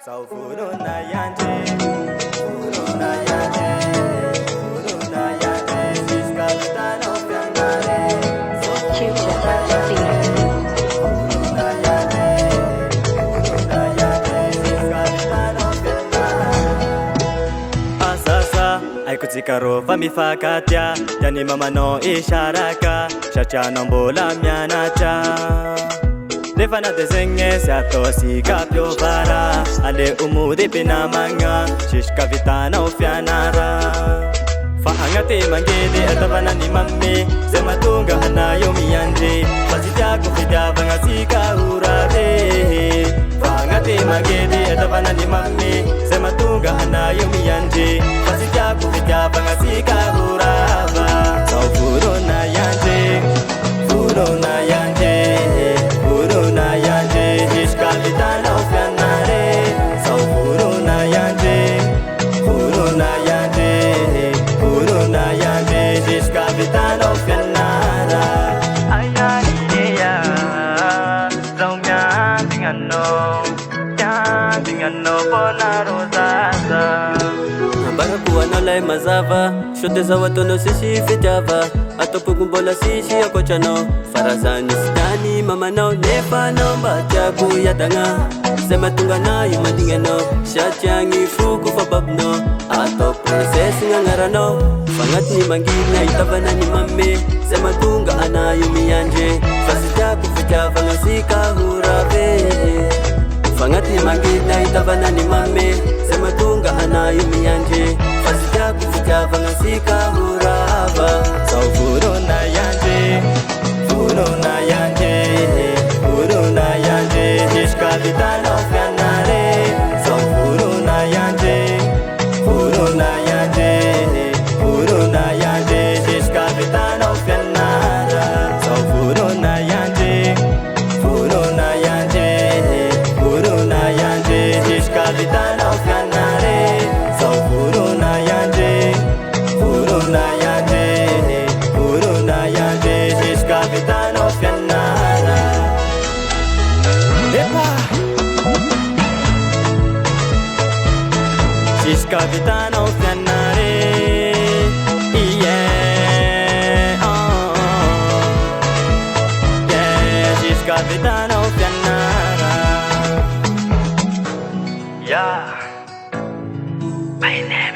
Sao furo na yanje, furo na yanje, furo na yanje. Iska vitano pianare, furo na yanje, furo na yanje, furo na yanje. Iska vitano pianare. Asasa, ai kuchikaro famifakatia, yani mama no isharaka, chacha no bola mianacha. Nefana de zenge sato siga piovara ale umude pinamanga shishka vitana ofyanara fa angate mangede atabana ni mamme sematunga hanayo miyanje pasita kufida banga siga urade fa angate mangede atabana ni mamme sematunga hanayo miyanje pasita kufida banga siga uraba so furo na yanje furo na yanje Vitana ofyanare, so furo na yanje, furo na yanje, furo na yanje, iska vitana ofyanara. Ayani ya, zongya dingano bona rosaza. Barakuwa no lai mazava, shote za watu no sisi fitava, atopugumbola sisi akochano, farazani sidani mama no nefa no bachaku yatanga, sematunga na yumadingano, shachangi fuku fababno, atopuna sesi ngangarano, fangat ni mangina itabana ni mame, sematunga ana yumiyanje, fasitaku fitava ngasika hurabe, fangat ni mangina itabana ni mame, sematunga ana yumiyanje, fasitaku fitava ngasika huraba, so furo na yanje, furo na yanje, furo na yanje, iska vitana ofyanare, so furo na yanje, furo na yanje, furo na yanje, iska vitana ofyanara, so furo na yanje, furo na yanje, furo na yanje, iska vitana ofyanare, so furo na yanje, furo na yanje, furo na yanje, iska vitana ofyanara. Iska vitana ofyanare, yeah, yeah, iska vitana ofyanara, yeah, my name.